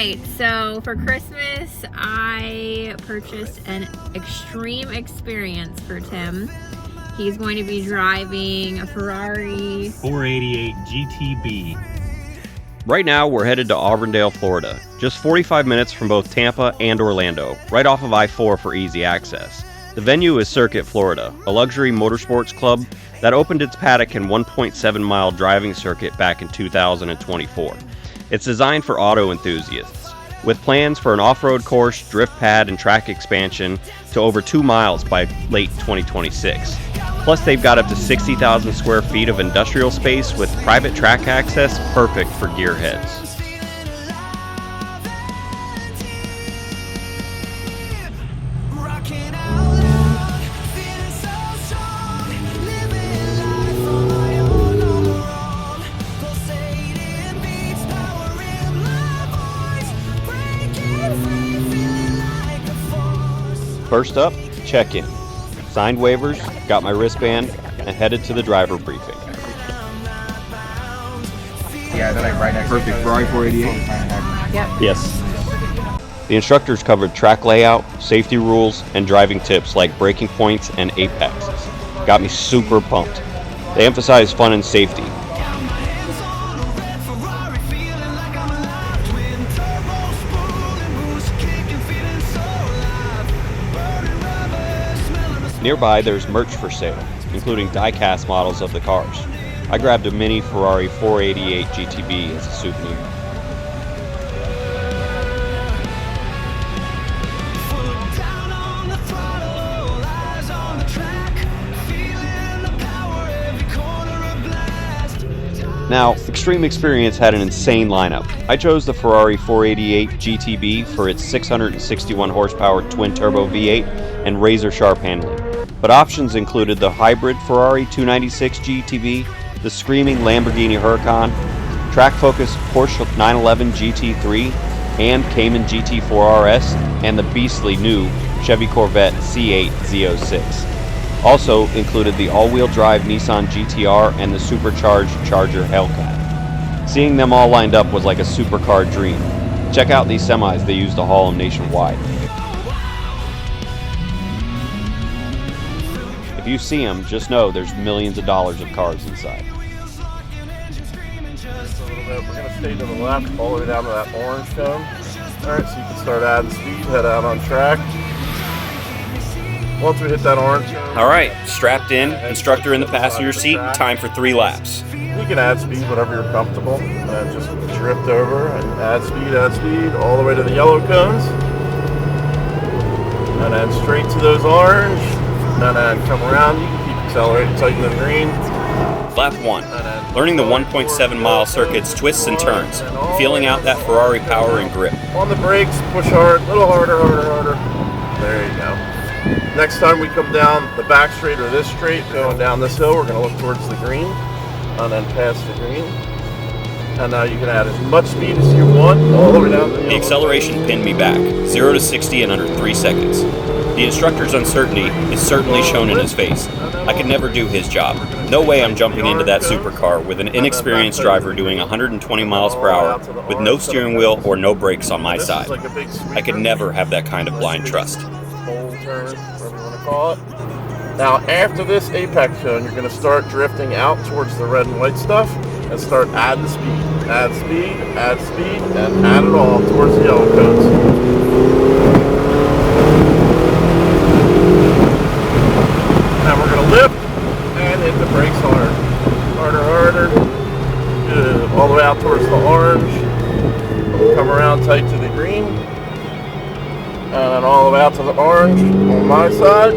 right, so for Christmas, I purchased an Xtreme experience for Tim. He's going to be driving a Ferrari 488 GTB. Right now, we're headed to Auburndale, Florida, just 45 minutes from both Tampa and Orlando, right off of I-4 for easy access. The venue is Circuit Florida, a luxury motorsports club that opened its paddock and 1.7-mile driving circuit back in 2024. It's designed for auto enthusiasts, with plans for an off-road course, drift pad, and track expansion to over 2 miles by late 2026. Plus, they've got up to 60,000 square feet of industrial space with private track access, perfect for gearheads. First up, check-in. Signed waivers, got my wristband, and headed to the driver briefing. Yeah, they're like right next to Perfect. Ferrari 488? Yep. Yes. The instructors covered track layout, safety rules, and driving tips like braking points and apexes. Got me super pumped. They emphasize fun and safety. Nearby, there's merch for sale, including die-cast models of the cars. I grabbed a mini Ferrari 488 GTB as a souvenir. Now, Xtreme Experience had an insane lineup. I chose the Ferrari 488 GTB for its 661 horsepower twin-turbo V8 and razor-sharp handling. But options included the hybrid Ferrari 296 GTB, the screaming Lamborghini Huracan, track-focused Porsche 911 GT3, and Cayman GT4 RS, and the beastly new Chevy Corvette C8 Z06. Also included the all-wheel drive Nissan GTR and the supercharged Charger Hellcat. Seeing them all lined up was like a supercar dream. Check out these semis they use to haul them nationwide. If you see them, just know there's millions of dollars of cars inside. Just a little bit. We're going to stay to the left all the way down to that orange cone. Alright, so you can start adding speed, head out on track. Once we hit that orange cone, Alright, strapped in, instructor in the passenger seat, time for 3 laps. you can add speed whatever you're comfortable. And just drift over and add speed, all the way to the yellow cones. And then straight to those orange. And then come around, you can keep accelerating, tighten the green. Lap 1. Learning the 1.7-mile circuit's twists and turns. Feeling out that Ferrari power and grip. On the brakes, push hard, a little harder. There you go. Next time we come down the back straight or this straight, going down this hill, we're going to look towards the green. And then past the green. And now you can add as much speed as you want, all the way down to the The acceleration pinned me back, 0 to 60 in under 3 seconds. The instructor's uncertainty is certainly shown in his face. I could never do his job. No way I'm jumping into that supercar with an inexperienced driver doing 120 miles per hour with no steering wheel or no brakes on my side. I could never have that kind of blind trust. Full turn, whatever you want to call it. Now after this apex cone, you're going to start drifting out towards the red and white stuff and start adding speed. Add speed, and add it all towards the yellow cones. Now we're going to lift and hit the brakes hard. Harder. Good. All the way out towards the orange. Come around tight to the green. And then all the way out to the orange on my side.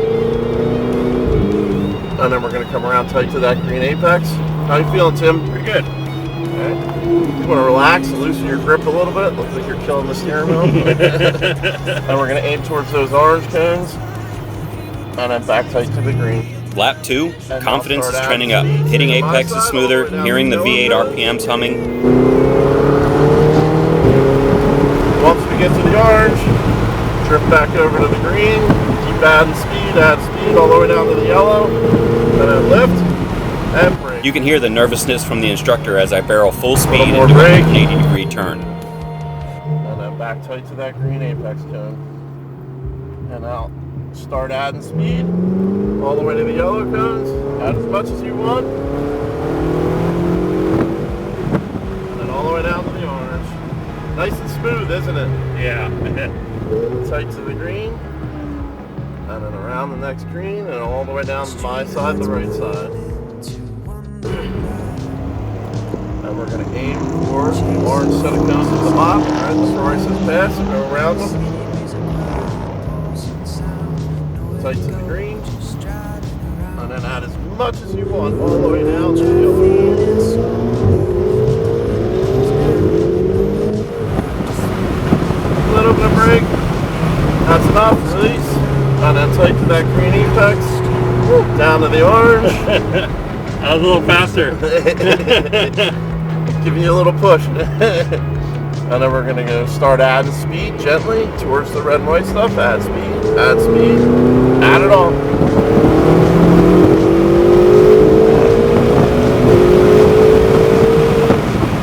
And then we're going to come around tight to that green apex. How you feeling, Tim? Pretty good. Okay. You want to relax and loosen your grip a little bit. Looks like you're killing the steering wheel. And we're going to aim towards those orange cones. And then back tight to the green. Lap 2, confidence is trending up. Hitting apex is smoother, hearing the V8 RPMs humming. Once we get to the orange, drift back over to the green. Keep add speed all the way down to the yellow. And then lift and brake. You can hear the nervousness from the instructor as I barrel full speed more into a brake. 180-degree turn. And then back tight to that green apex cone. And now start adding speed all the way to the yellow cones. Add as much as you want. And then all the way down to the orange. Nice and smooth, isn't it? Yeah. Tight to the green. And then around the next green and all the way down to my side, the right side. And we're going to aim for the orange set of cones at the top. Alright, the Ferrari says pass, and go around them. Tight to the green. And then add as much as you want all the way down to the yellow. A little bit of brake. That's enough, release. And then tight to that green apex. Down to the orange. That was a little faster. Giving you a little push. And then we're gonna go start adding speed gently towards the red and white stuff. Add speed, add speed, add it all.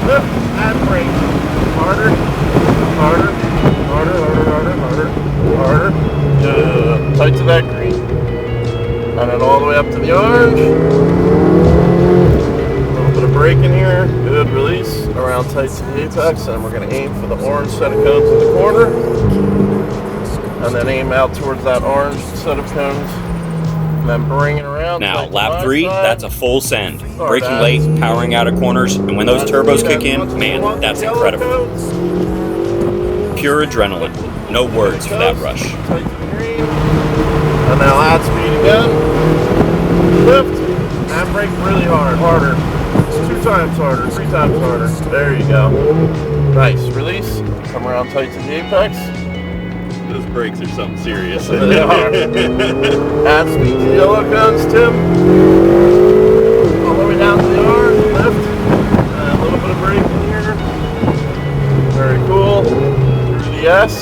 Lift and brake. Harder, harder, harder, harder, harder, harder, harder. Tight to that green. And then all the way up to the orange. Bit of brake in here, good release, around tight to the apex, and we're going to aim for the orange set of cones in the corner, and then aim out towards that orange set of cones, and then bring it around. Now, lap 3, that's a full send. Braking late, powering out of corners, and when those turbos kick in, man, that's incredible. Pure adrenaline. No words for that rush. Tight to the green, and now add speed again. Lift, and brake really hard, harder. 2 times harder, 3 times harder. There you go. Nice. Release. Come around tight to the apex. Those brakes are something serious. They are. Add speed to the yellow cones, Tim. All the way down to the orange. Lift. And a little bit of brake in here. Very cool. Through the S.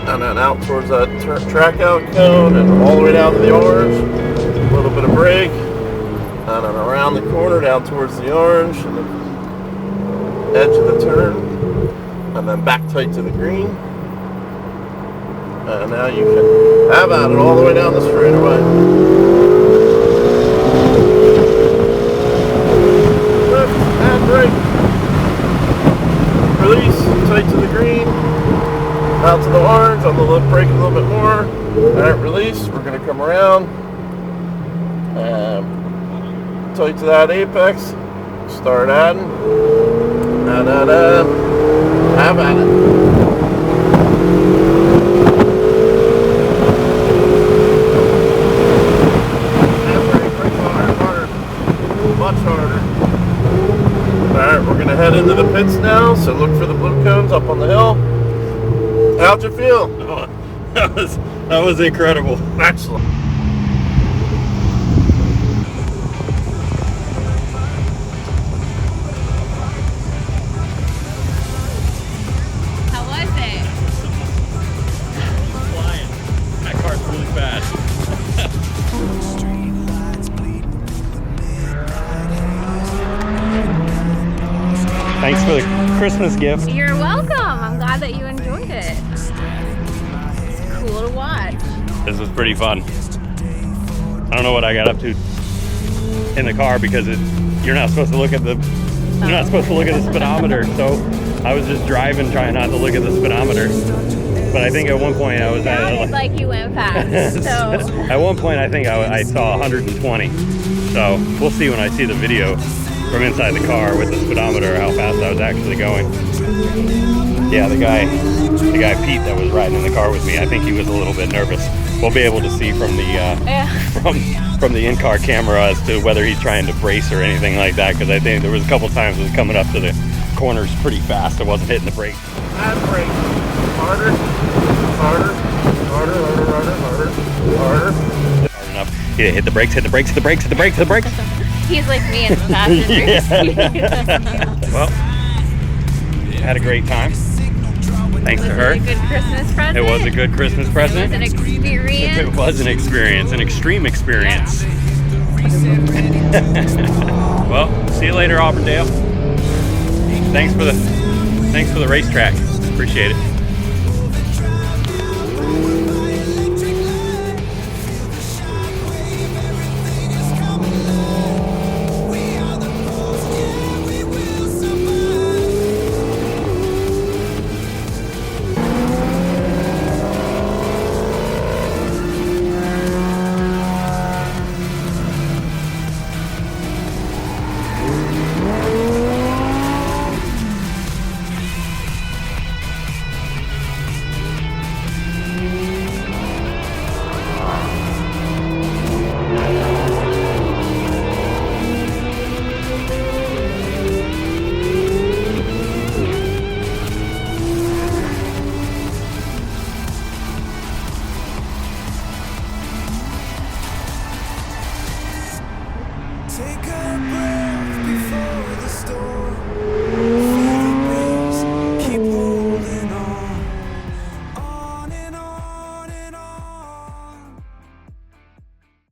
And then out towards that track out cone and all the way down to the orange. A little bit of brake. And then around the corner down towards the orange and the edge of the turn, and then back tight to the green. And now you can have at it all the way down the straightaway. Lift and brake. Release, tight to the green. Out to the orange, on the lift brake a little bit more. Alright, release. We're going to come around. Tight to that apex, start adding, and have at it. And brake harder, harder, much harder. Alright, we're gonna head into the pits now, so look for the blue cones up on the hill. How'd you feel? Oh, that was incredible. Excellent. Thanks for the Christmas gift. You're welcome. I'm glad that you enjoyed it. It's cool to watch. This was pretty fun. I don't know what I got up to in the car because you're not supposed to look at the speedometer. So I was just driving, trying not to look at the speedometer. But I think at one point I was at like you went fast. So at one point I think I saw 120. So we'll see when I see the video from inside the car with the speedometer how fast I was actually going. Yeah, the guy Pete that was riding in the car with me, I think he was a little bit nervous. We'll be able to see from the from the in-car camera as to whether he's trying to brace or anything like that, because I think there was a couple times it was coming up to the corners pretty fast. It wasn't hitting the brake. And brake. Harder, harder, harder, harder, harder, harder, harder. Hard enough. Yeah, hit the brakes, hit the brakes, hit the brakes, hit the brakes, hit the brakes. He's like me in the passenger seat. Well, had a great time. Thanks to her. It was a good Christmas present. It was a good Christmas present. It was an experience. It was an experience, an extreme experience. Well, see you later, Auburndale. Thanks for the racetrack. Appreciate it. Take a breath before the storm.